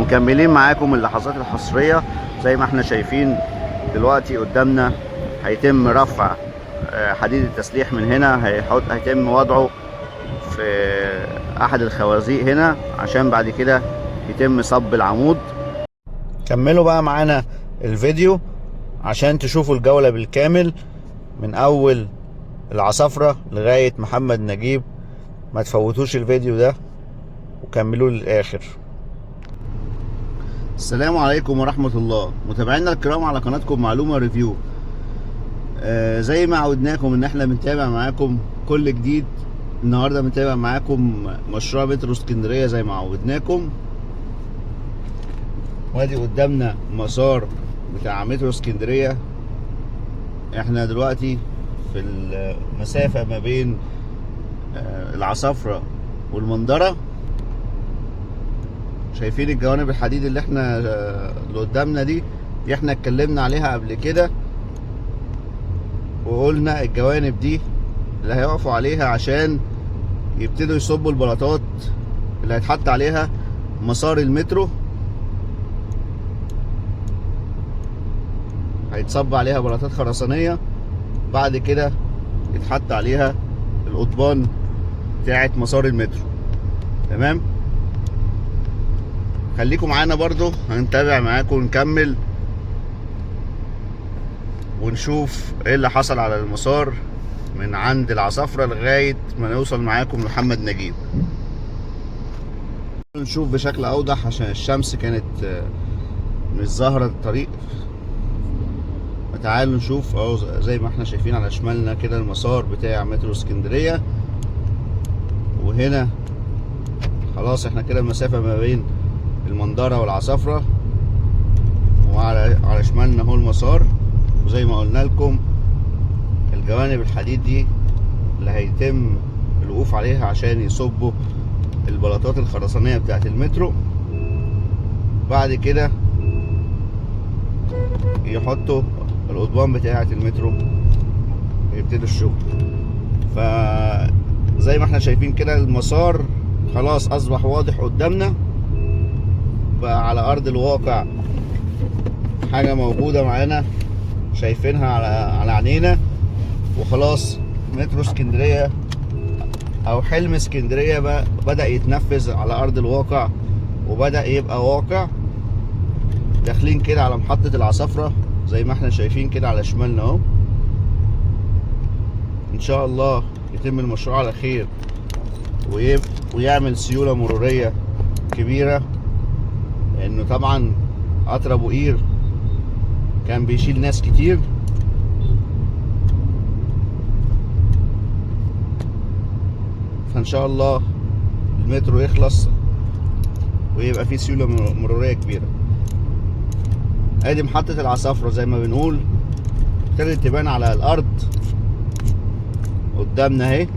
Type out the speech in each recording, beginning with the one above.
ومكملين معاكم اللحظات الحصرية. زي ما احنا شايفين دلوقتي قدامنا هيتم رفع حديد التسليح من هنا، هيتم وضعه في احد الخوازيق هنا عشان بعد كده يتم صب العمود. كملوا بقى معانا الفيديو عشان تشوفوا الجولة بالكامل من اول العصافرة لغاية محمد نجيب. ما تفوتوش الفيديو ده وكملوه للاخر. السلام عليكم ورحمة الله، متابعينا الكرام على قناتكم معلومة ريفيو. زي ما عودناكم ان احنا بنتابع معاكم كل جديد. النهارده بنتابع معاكم مشروع مترو اسكندرية زي ما عودناكم. وادي قدامنا مسار بتاع مترو اسكندرية. احنا دلوقتي في المسافة ما بين العصافرة والمنظرة. شايفين الجوانب الحديد اللي قدامنا دي احنا اتكلمنا عليها قبل كده، وقلنا الجوانب دي اللي هيقفوا عليها عشان يبتدوا يصبوا البلاطات اللي هيتحط عليها مسار المترو. هيتصب عليها بلاطات خرسانية، بعد كده يتحط عليها القضبان بتاعت مسار المترو. تمام، خليكم معانا برضو، هنتابع معاكم ونكمل ونشوف ايه اللي حصل على المسار من عند العصافرة لغاية ما نوصل معاكم لمحمد نجيب. نشوف بشكل اوضح عشان الشمس كانت مش ظاهرة الطريق. تعالوا نشوف اهو زي ما احنا شايفين على شمالنا كده المسار بتاع مترو اسكندرية. وهنا خلاص احنا كده المسافة ما بين المنظرة والعصافرة، وعلى شمالنا اهو المسار. وزي ما قلنا لكم الجوانب الحديد دي اللي هيتم الوقوف عليها عشان يصبوا البلاطات الخرسانية بتاعت المترو. بعد كده يحطوا القضبان بتاعت المترو ويبتدوا الشغل. فزي ما احنا شايفين كده المسار خلاص اصبح واضح قدامنا بقى على ارض الواقع. حاجة موجودة معانا شايفينها على عينينا. وخلاص مترو اسكندرية او حلم اسكندرية بقى بدأ يتنفذ على ارض الواقع وبدأ يبقى واقع. داخلين كده على محطة العصافرة زي ما احنا شايفين كده على شمالنا اهو. ان شاء الله يتم المشروع على خير ويعمل سيولة مرورية كبيرة، لانه طبعا قطر ابو قير كان بيشيل ناس كتير. فان شاء الله المترو يخلص ويبقى فيه سيولة مرورية كبيرة. ادي محطة العصافرة زي ما بنقول ابتدت تبان على الارض قدامنا اهي.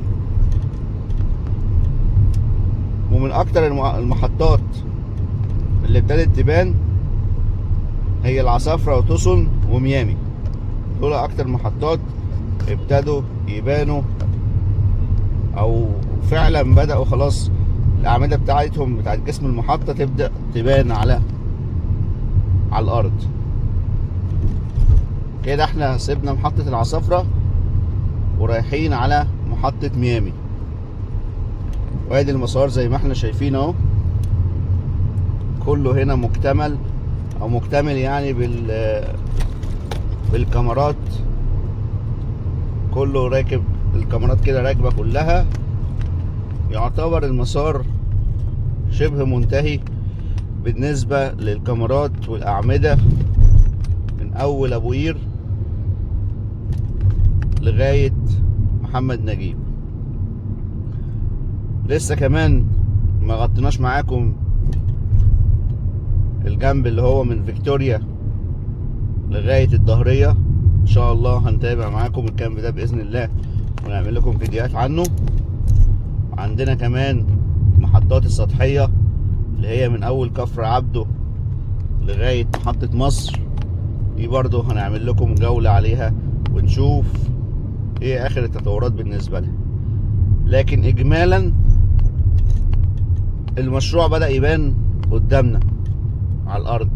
ومن اكتر المحطات اللي ابتدت تبان هي العصافرة وتوسن وميامي. دول اكتر محطات ابتدوا يبانوا او فعلا بدأوا خلاص الاعمدة بتاعتهم بتاعت جسم المحطة تبدأ تبان على الارض. كده احنا سيبنا محطة العصافرة ورايحين على محطة ميامي. وادي المسار زي ما احنا شايفين اهو، كله هنا مكتمل او مكتمل يعني بالكاميرات. كله راكب، الكاميرات كده راكبة كلها. يعتبر المسار شبه منتهي بالنسبة للكاميرات والأعمدة من أول أبو قير لغاية محمد نجيب. لسه كمان ما غطيناش معاكم الجنب اللي هو من فيكتوريا لغاية الظهرية. إن شاء الله هنتابع معاكم الجنب ده بإذن الله ونعمل لكم فيديوهات عنه. عندنا كمان محطات السطحية اللي هي من أول كفر عبده لغاية محطة مصر. دي برضو هنعمل لكم جولة عليها ونشوف ايه اخر التطورات بالنسبة لها. لكن اجمالا المشروع بدأ يبان قدامنا. على الارض.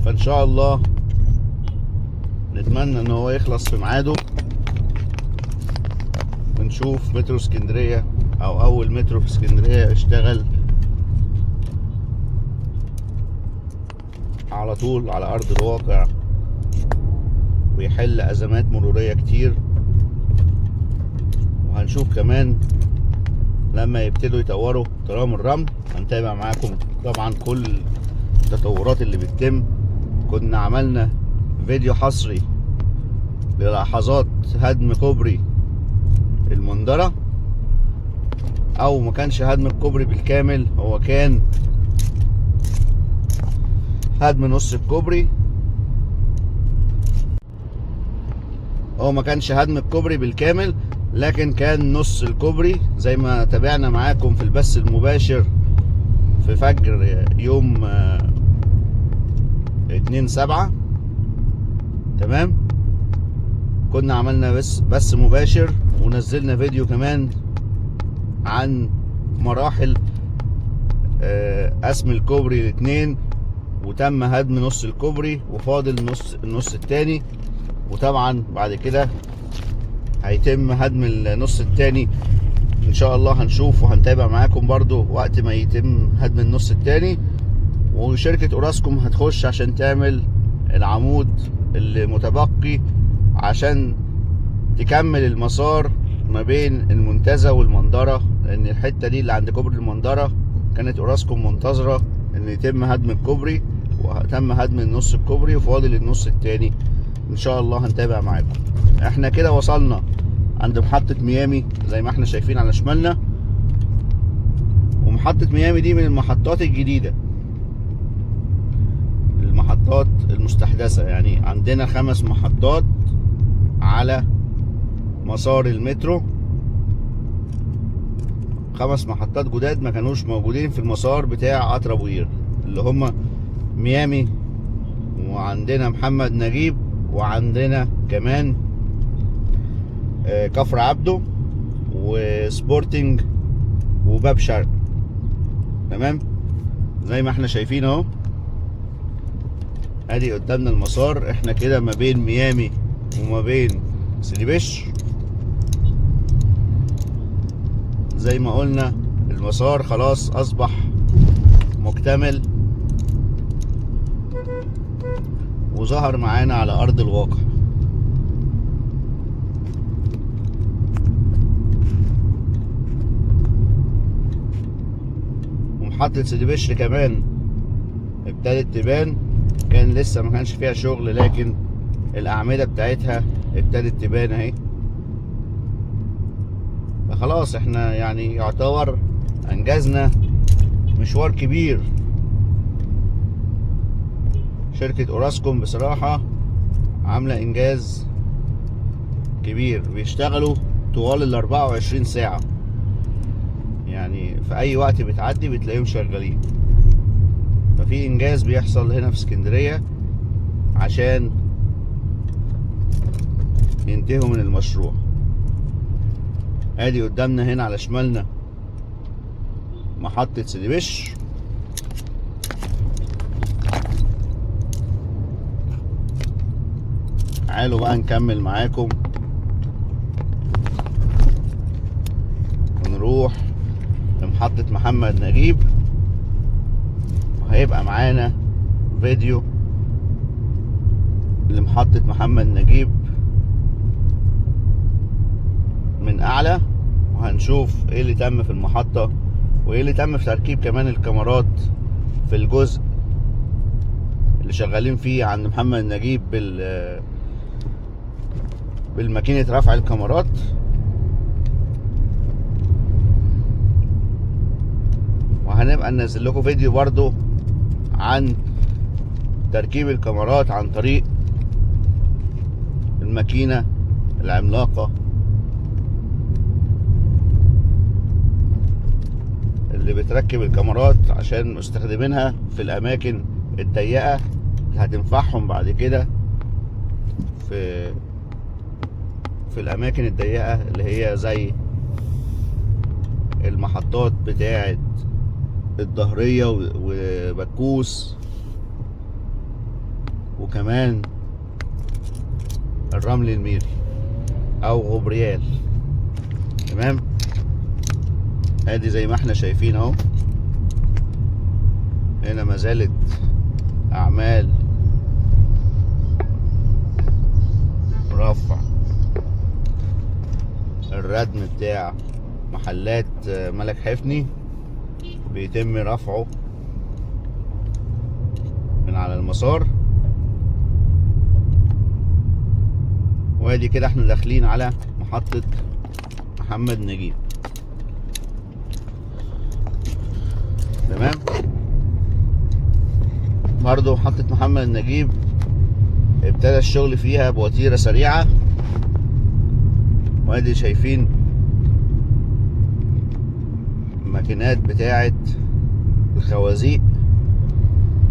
فان شاء الله نتمنى ان هو يخلص في ميعاده ونشوف مترو اسكندرية او اول مترو في اسكندرية يشتغل على طول على ارض الواقع ويحل ازمات مرورية كتير. وهنشوف كمان لما يبتدوا يطوروا ترام الرمل. هنتابع معاكم طبعا كل التطورات اللي بتتم. كنا عملنا فيديو حصري للحظات هدم كوبري المندرة، او ما كانش هدم الكوبري بالكامل، هو كان هدم نص الكوبري. هو ما كانش هدم الكوبري بالكامل لكن كان نص الكوبري زي ما تابعنا معاكم في البث المباشر في فجر يوم 2/7. تمام، كنا عملنا بث مباشر ونزلنا فيديو كمان عن مراحل قسم الكوبري لاتنين، وتم هدم نص الكوبري وفاضل النص التاني. وطبعا بعد كده هيتم هدم النص التاني ان شاء الله. هنشوف وهنتابع معاكم برضو وقت ما يتم هدم النص التاني. وشركة اوراسكوم هتخش عشان تعمل العمود اللي متبقي عشان تكمل المسار ما بين المنتزه والمندرة، لان الحتة دي اللي عند كوبري المندرة كانت اوراسكوم منتظرة ان يتم هدم الكوبري، وتم هدم النص الكوبري وفاضل النص التاني ان شاء الله. هنتابع معاكم. احنا كده وصلنا عند محطة ميامي زي ما احنا شايفين على شمالنا. ومحطة ميامي دي من المحطات الجديدة، المحطات المستحدثة. يعني عندنا 5 محطات على مسار المترو، 5 محطات جداد ما كانوش موجودين في المسار بتاع قطر ابو قير، اللي هم ميامي وعندنا محمد نجيب وعندنا كمان كفر عبده وسبورتنج وباب شرق. تمام، زي ما احنا شايفين اهو، ادي قدامنا المسار. احنا كده ما بين ميامي وما بين سيدي بشر. زي ما قلنا المسار خلاص اصبح مكتمل وظهر معانا على ارض الواقع. ومحطة سيدي بشر كمان ابتدت تبان، كان لسه ما كانش فيها شغل لكن الاعمدة بتاعتها ابتدت تبان اهي. فخلاص احنا يعني يعتبر انجزنا مشوار كبير. شركة اوراسكوم بصراحة عاملة انجاز كبير، بيشتغلوا طوال 24 ساعة، يعني في اي وقت بتعدي بتلاقيهم شغالين. ففي انجاز بيحصل هنا في اسكندرية عشان ينتهوا من المشروع. ادي قدامنا هنا على شمالنا محطة سيدي بشر. تعالوا بقى نكمل معاكم ونروح لمحطة محمد نجيب، وهيبقى معانا فيديو لمحطة محمد نجيب من اعلى، وهنشوف ايه اللي تم في المحطة وايه اللي تم في تركيب كمان الكاميرات في الجزء اللي شغالين فيه عند محمد نجيب بالماكينة رفع الكاميرات. وهنبقى ننزل لكم فيديو برضو عن تركيب الكاميرات عن طريق الماكينة العملاقة اللي بتركب الكاميرات عشان مستخدمينها في الاماكن الضيقة اللي هتنفعهم بعد كده في الاماكن الضيقة اللي هي زي المحطات بتاعة الظهرية وبكوس، وكمان الرمل الميري او غبريال. تمام، ادي زي ما احنا شايفين اهو. هنا ما زالت اعمال رفع الردم بتاع محلات ملك حفني، بيتم رفعه من على المسار. وادي كده احنا داخلين على محطة محمد نجيب. تمام، برضو محطة محمد نجيب ابتدى الشغل فيها بوتيرة سريعة. وادي شايفين الماكينات بتاعة الخوازيق،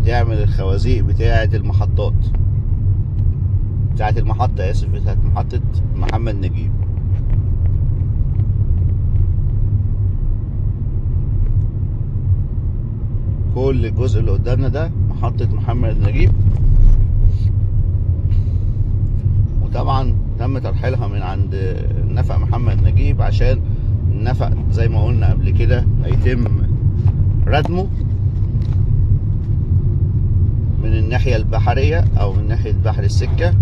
تعمل الخوازيق بتاعة المحطات، بتاعة المحطة بتاعة محطة محمد نجيب. كل الجزء اللي قدامنا ده محطة محمد نجيب. وطبعا تم ترحيلها من عند نفق محمد نجيب، عشان النفق زي ما قلنا قبل كده هيتم ردمه من الناحية البحرية او من ناحية بحر السكة،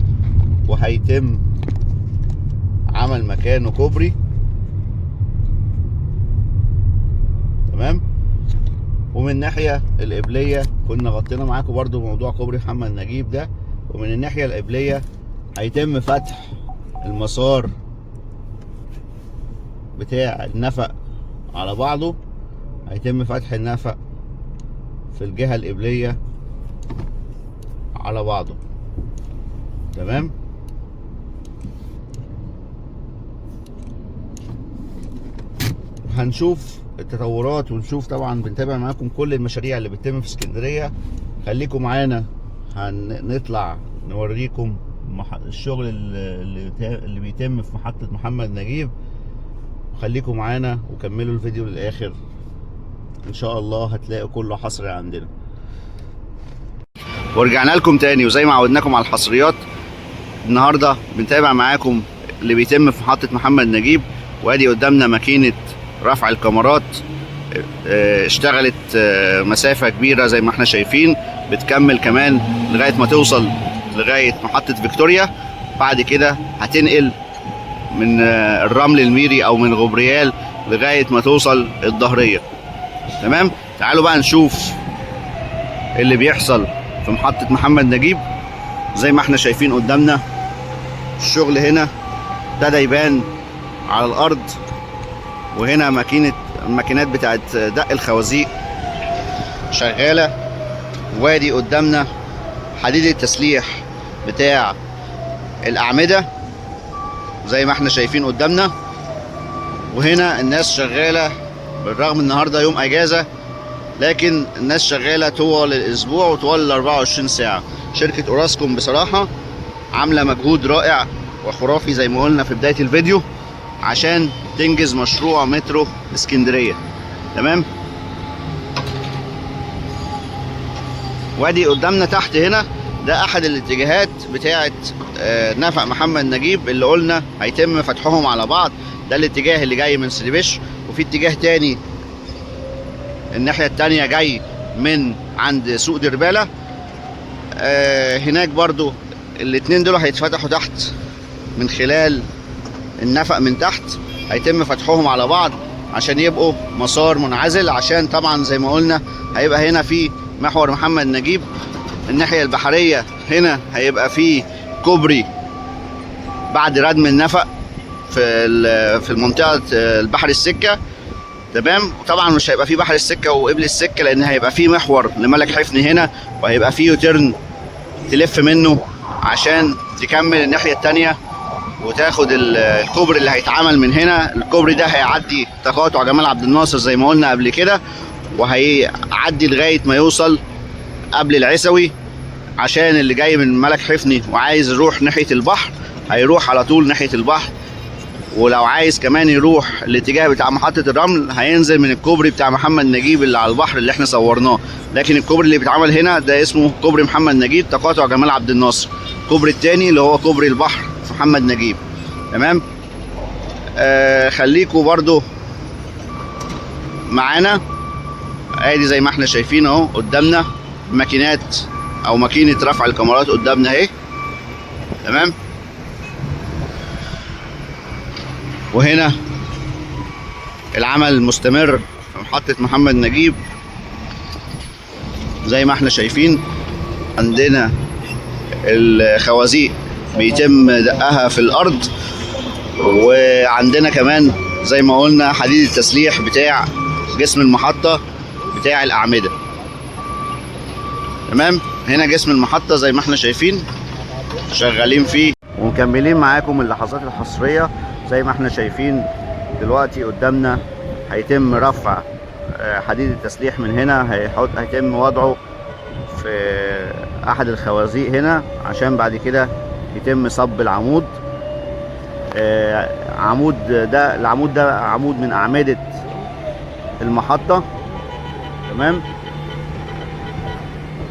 وهيتم عمل مكانه كوبري. تمام، ومن الناحية القبلية كنا غطينا معاكم برضو موضوع كوبري محمد نجيب ده. ومن الناحية القبلية هيتم فتح المسار بتاع النفق على بعضه، هيتم فتح النفق في الجهة القبلية على بعضه. تمام، هنشوف التطورات ونشوف طبعا، بنتابع معاكم كل المشاريع اللي بتتم في اسكندرية. خليكم معانا، هنطلع نوريكم الشغل اللي بيتم في محطة محمد نجيب. خليكم معانا وكملوا الفيديو للآخر، ان شاء الله هتلاقوا كله حصري عندنا. ورجعنا لكم تاني، وزي ما عودناكم على الحصريات، النهارده بنتابع معاكم اللي بيتم في محطة محمد نجيب. وادي قدامنا ماكينة رفع الكاميرات، اشتغلت مسافة كبيرة زي ما احنا شايفين، بتكمل كمان لغاية ما توصل لغاية محطة فيكتوريا. بعد كده هتنقل من الرمل الميري او من غبريال لغاية ما توصل الظهرية. تمام، تعالوا بقى نشوف اللي بيحصل في محطة محمد نجيب. زي ما احنا شايفين قدامنا الشغل هنا ابتدى يبان على الارض، وهنا الماكينات بتاعت دق الخوازيق شغالة. وادي قدامنا حديد التسليح بتاع الأعمدة زي ما احنا شايفين قدامنا. وهنا الناس شغالة، بالرغم النهاردة يوم اجازة، لكن الناس شغالة طوال الاسبوع وطوال ال 24 ساعة. شركة اوراسكوم بصراحة عاملة مجهود رائع وخرافي زي ما قلنا في بداية الفيديو، عشان تنجز مشروع مترو اسكندرية. تمام، وادي قدامنا تحت هنا ده احد الاتجاهات بتاعة نفق محمد نجيب اللي قلنا هيتم فتحهم على بعض. ده الاتجاه اللي جاي من سليبش، وفي اتجاه تاني الناحية التانية جاي من عند سوق دربالة. هناك برضو الاتنين دول هيتفتحوا تحت من خلال النفق من تحت، هيتم فتحهم على بعض عشان يبقوا مسار منعزل، عشان طبعا زي ما قلنا هيبقى هنا في محور محمد نجيب. الناحية البحرية هنا هيبقى في كوبري بعد ردم النفق في المنطقة البحر السكة. تمام، وطبعا مش هيبقى في بحر السكة وقبل السكة، لان هيبقى في محور لملك حفني هنا، وهيبقى في يوتيرن تلف منه عشان تكمل الناحية التانية وتاخد الكوبري اللي هيتعمل من هنا. الكوبري ده هيعدي تقاطع جمال عبد الناصر زي ما قلنا قبل كده، وهيعدي لغاية ما يوصل قبل العسوي، عشان اللي جاي من ملك حفني وعايز يروح ناحية البحر هيروح على طول ناحية البحر ولو عايز كمان يروح الاتجاه بتاع محطة الرمل هينزل من الكوبري بتاع محمد نجيب اللي على البحر اللي احنا صورناه، لكن الكوبري اللي بيتعمل هنا ده اسمه كوبري محمد نجيب تقاطع جمال عبد الناصر. الكوبري التاني اللي هو كوبري البحر في محمد نجيب. تمام. خليكوا برضو معانا. ادي زي ما احنا شايفين اهو قدامنا ماكينات او ماكينة رفع الكاميرات قدامنا اهي. تمام. وهنا العمل مستمر في محطة محمد نجيب زي ما احنا شايفين. عندنا الخوازيق بيتم دقها في الارض، وعندنا كمان زي ما قلنا حديد التسليح بتاع جسم المحطة بتاع الأعمدة. تمام. هنا جسم المحطة زي ما احنا شايفين شغالين فيه ومكملين معاكم اللحظات الحصرية. زي ما احنا شايفين دلوقتي قدامنا هيتم رفع حديد التسليح من هنا، هيتم وضعه في احد الخوازيق هنا عشان بعد كده يتم صب العمود. العمود ده عمود من أعمدة المحطة. تمام.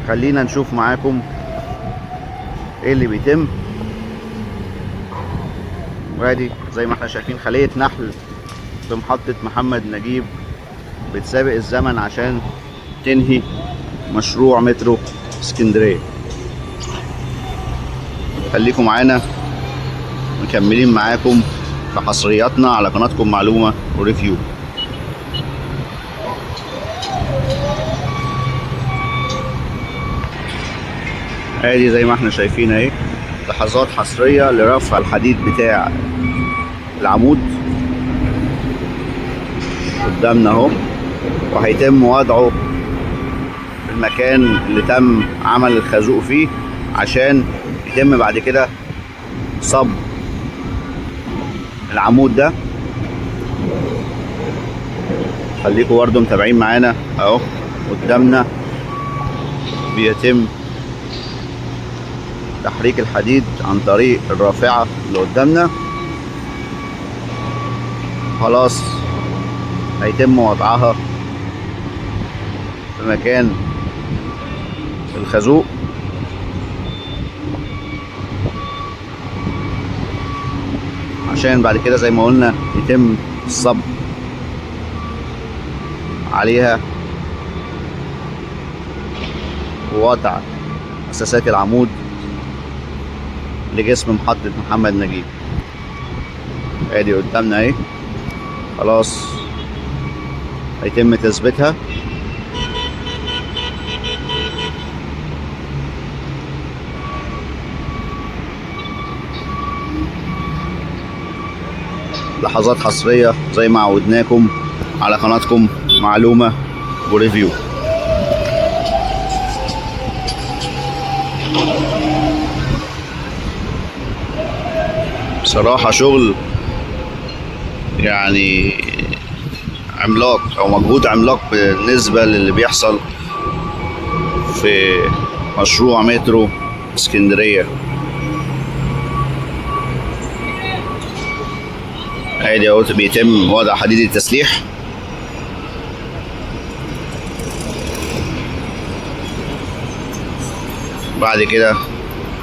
خلينا نشوف معاكم ايه اللي بيتم. وادي زي ما احنا شايفين خلية نحل في محطة محمد نجيب بتسابق الزمن عشان تنهي مشروع مترو اسكندرية. خليكم معانا مكملين معاكم في حصرياتنا على قناتكم معلومة وريفيو. ادي زي ما احنا شايفين اهي لحظات حصرية لرفع الحديد بتاع العمود قدامنا اهو، وهيتم وضعه في المكان اللي تم عمل الخازوق فيه عشان يتم بعد كده صب العمود ده. خليكم برضه متابعين معانا اهو قدامنا بيتم تحريك الحديد عن طريق الرافعة اللي قدامنا. خلاص هيتم وضعها في مكان الخازوق عشان بعد كده زي ما قلنا يتم الصب عليها ووضع اساسات العمود لجسم محطة محمد نجيب. ادي قدامنا اهي خلاص هيتم تثبيتها. لحظات حصرية زي ما عودناكم على قناتكم معلومة وريفيو. بصراحة شغل يعني عملاق او مجهود عملاق بالنسبة للي بيحصل في مشروع مترو اسكندرية. ادي اهو بيتم وضع حديد التسليح. بعد كده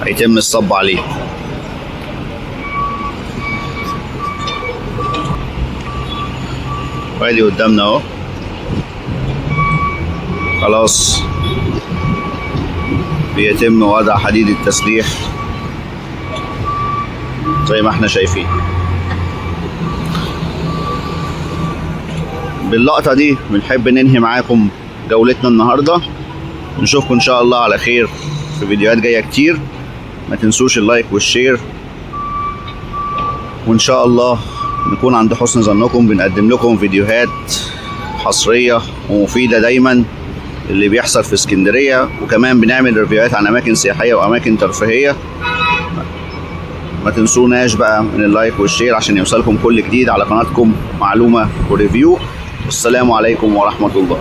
هيتم الصب عليه. وادي قدامنا اهو خلاص بيتم وضع حديد التسليح زي ما احنا شايفين. باللقطة دي بنحب ننهي معاكم جولتنا النهاردة. نشوفكم ان شاء الله على خير في فيديوهات جاية كتير. ما تنسوش اللايك والشير، وان شاء الله نكون عند حسن ظنكم. بنقدم لكم فيديوهات حصرية ومفيدة دايما اللي بيحصل في اسكندرية، وكمان بنعمل ريفيوهات عن اماكن سياحية واماكن ترفيهية. ما تنسوناش بقى من اللايك والشير عشان يوصلكم كل جديد على قناتكم معلومة وريفيو. والسلام عليكم ورحمة الله.